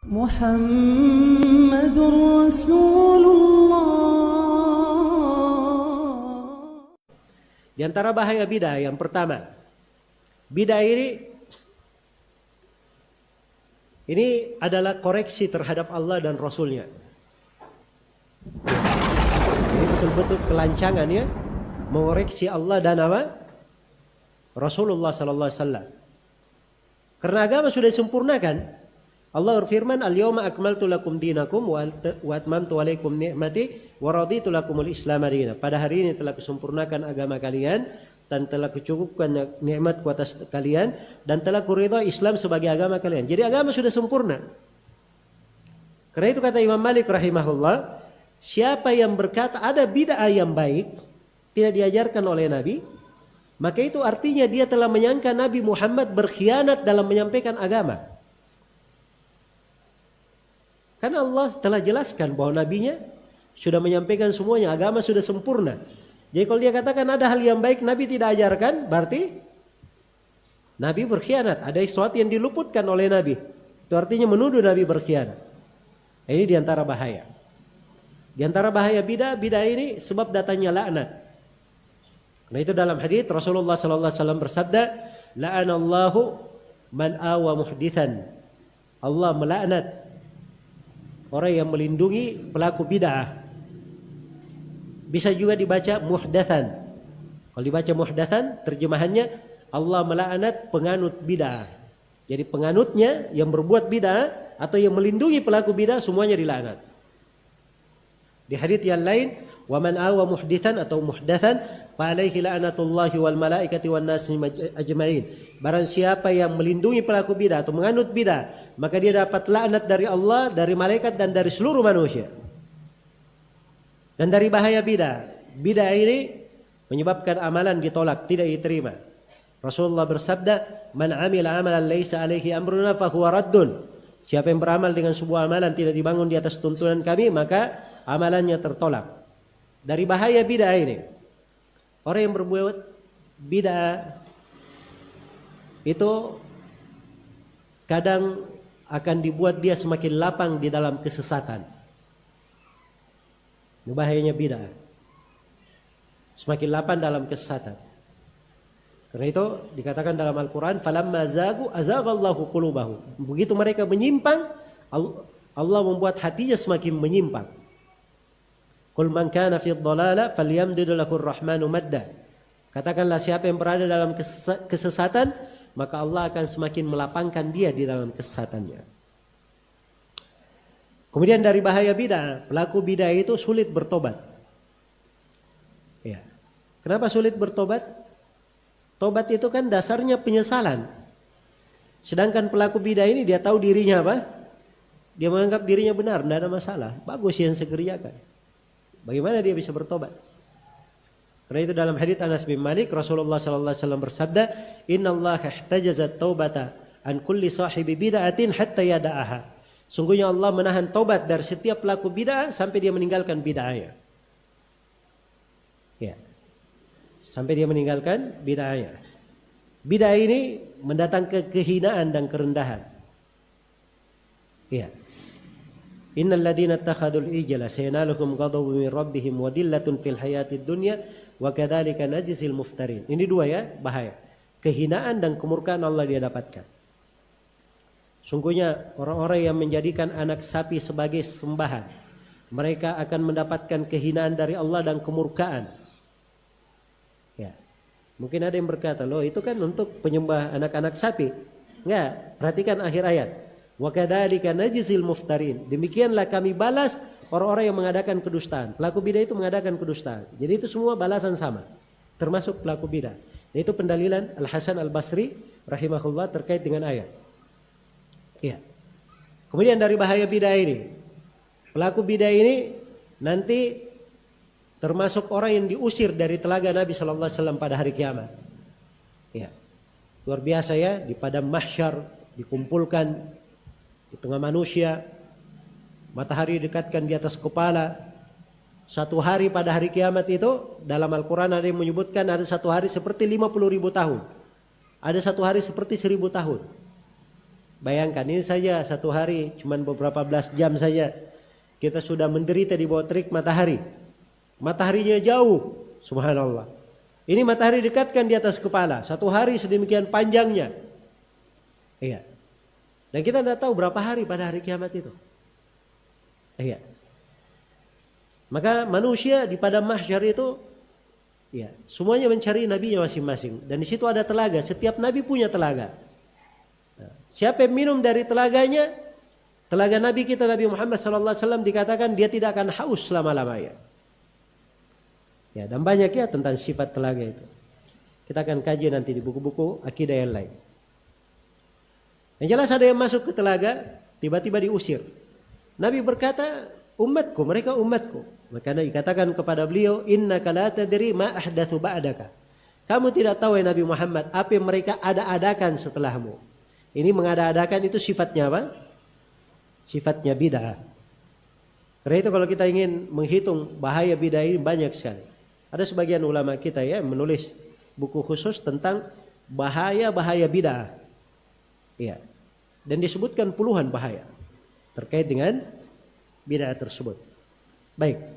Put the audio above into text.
Muhammadur Rasulullah. Di antara bahaya bid'ah yang pertama, bid'ah ini adalah koreksi terhadap Allah dan Rasulnya. Ini betul-betul kelancangan ya, mengoreksi Allah dan apa? Rasulullah sallallahu alaihi wasallam. Karena agama sudah disempurnakan. Allah berfirman, "Al-yawma akmaltu lakum dinakum wa atmamtu alaikum ni'mati wa raditu lakumul Islam madina." Pada hari ini telah kusempurnakan agama kalian dan telah kucukupkan nikmatku atas kalian dan telah kuridha Islam sebagai agama kalian. Jadi agama sudah sempurna. Karena itu kata Imam Malik rahimahullah, siapa yang berkata ada bid'ah yang baik tidak diajarkan oleh Nabi, maka itu artinya dia telah menyangka Nabi Muhammad berkhianat dalam menyampaikan agama. Karena Allah telah jelaskan bahwa nabinya sudah menyampaikan semuanya, agama sudah sempurna. Jadi kalau dia katakan ada hal yang baik Nabi tidak ajarkan, berarti Nabi berkhianat. Ada sesuatu yang diluputkan oleh Nabi. Itu artinya menuduh Nabi berkhianat. Ini diantara bahaya. Diantara bahaya bid'ah ini sebab datangnya laknat. Karena itu dalam hadits Rasulullah sallallahu alaihi wasallam bersabda, "La'anallahu man awa muhditsan." Allah melaknat orang yang melindungi pelaku bid'ah. Bisa juga dibaca muhdatsan. Kalau dibaca muhdatsan, terjemahannya Allah melaknat penganut bid'ah. Jadi penganutnya yang berbuat bid'ah atau yang melindungi pelaku bid'ah semuanya dilaknat. Di hadits yang lain, "Wa man awa muhditsan atau muhdatsan fa alaihi la'natullahi wal malaikati wan nasi ajma'in." Barang siapa yang melindungi pelaku bidah atau menganut bidah, maka dia dapat laknat dari Allah, dari malaikat dan dari seluruh manusia. Dan dari bahaya bidah, bidah ini menyebabkan amalan ditolak, tidak diterima. Rasulullah bersabda, "Man 'amila 'amalan laisa 'alaihi amruna fa huwa raddun." Siapa yang beramal dengan sebuah amalan tidak dibangun di atas tuntunan kami, maka amalannya tertolak. Dari bahaya bidah ini, orang yang berbuat bidah itu kadang akan dibuat dia semakin lapang di dalam kesesatan. Ini bahayanya bidah. Semakin lapang dalam kesesatan. Karena itu dikatakan dalam Al-Quran, "Falamma zagu azaghallahu qulubahum." Begitu mereka menyimpang, Allah membuat hatinya semakin menyimpang. Qul man kana fi dhalala falyamdud lahu ar-rahmanu madda. Katakanlah siapa yang berada dalam kesesatan, maka Allah akan semakin melapangkan dia di dalam kesesatannya. Kemudian dari bahaya bid'ah, pelaku bid'ah itu sulit bertobat. Ya. Kenapa sulit bertobat? Tobat itu kan dasarnya penyesalan. Sedangkan pelaku bid'ah ini dia tahu dirinya apa? Dia menganggap dirinya benar, tidak ada masalah. Bagus yang saya kerjakan. Bagaimana dia bisa bertobat? Karena itu dalam hadits Anas bin Malik, Rasulullah sallallahu alaihi wasallam bersabda, "Innallaha ihtajaza at-taubata an kulli sahibi bid'atin hatta yada'aha." Sungguhnya Allah menahan taubat dari setiap pelaku bid'ah sampai dia meninggalkan bid'ahnya. Ya. Sampai dia meninggalkan bid'ahnya. Bid'ah ini mendatangkan kehinaan dan kerendahan. Ya. Innal ladzina ittakhadul ijla sayanaluhum ghadabun min rabbihim wa dillatun fil hayatid dunya wa kadzalika najzil muftarin. Ini dua ya, bahaya. Kehinaan dan kemurkaan Allah dia dapatkan. Sungguhnya orang-orang yang menjadikan anak sapi sebagai sembahan, mereka akan mendapatkan kehinaan dari Allah dan kemurkaan. Ya. Mungkin ada yang berkata, "Loh, itu kan untuk penyembah anak-anak sapi." Enggak, perhatikan akhir ayat. Wa kadzalika najzil muftarin. Demikianlah kami balas orang-orang yang mengadakan kedustaan. Pelaku bidah itu mengadakan kedustaan. Jadi itu semua balasan sama, termasuk pelaku bidah. Itu pendalilan Al-Hasan Al-Basri rahimahullah terkait dengan ayat. Ya. Kemudian dari bahaya bidah ini, pelaku bidah ini nanti termasuk orang yang diusir dari telaga Nabi sallallahu alaihi wasallam pada hari kiamat. Ya. Luar biasa ya, di padang mahsyar dikumpulkan di tengah manusia, matahari dekatkan di atas kepala. Satu hari pada hari kiamat itu dalam Al-Quran ada yang menyebutkan ada satu hari seperti 50.000 tahun, ada satu hari seperti 1.000 tahun. Bayangkan ini saja satu hari cuman beberapa belas jam saja kita sudah menderita di bawah terik matahari. Mataharinya jauh, subhanallah. Ini matahari dekatkan di atas kepala, satu hari sedemikian panjangnya. Iya. Dan kita tidak tahu berapa hari pada hari kiamat itu. Iya. Maka manusia di padang mahsyar itu, ya, semuanya mencari nabinya masing-masing. Dan di situ ada telaga. Setiap nabi punya telaga. Nah, siapa yang minum dari telaganya, telaga nabi kita Nabi Muhammad SAW dikatakan dia tidak akan haus selama-lamanya. Ya, dan banyak ya tentang sifat telaga itu. Kita akan kaji nanti di buku-buku akidah yang lain. Yang jelas ada yang masuk ke telaga, tiba-tiba diusir. Nabi berkata, umatku, mereka umatku. Maka dikatakan kepada beliau, innaka la tadri ma ahdatsu ba'daka. Kamu tidak tahu ya Nabi Muhammad, apa yang mereka ada-adakan setelahmu. Ini mengada-adakan itu sifatnya apa? Sifatnya bid'ah. Karena itu kalau kita ingin menghitung bahaya bid'ah ini banyak sekali. Ada sebagian ulama kita ya menulis buku khusus tentang bahaya-bahaya bid'ah. Ya. Dan disebutkan puluhan bahaya terkait dengan bid'ah tersebut. Baik.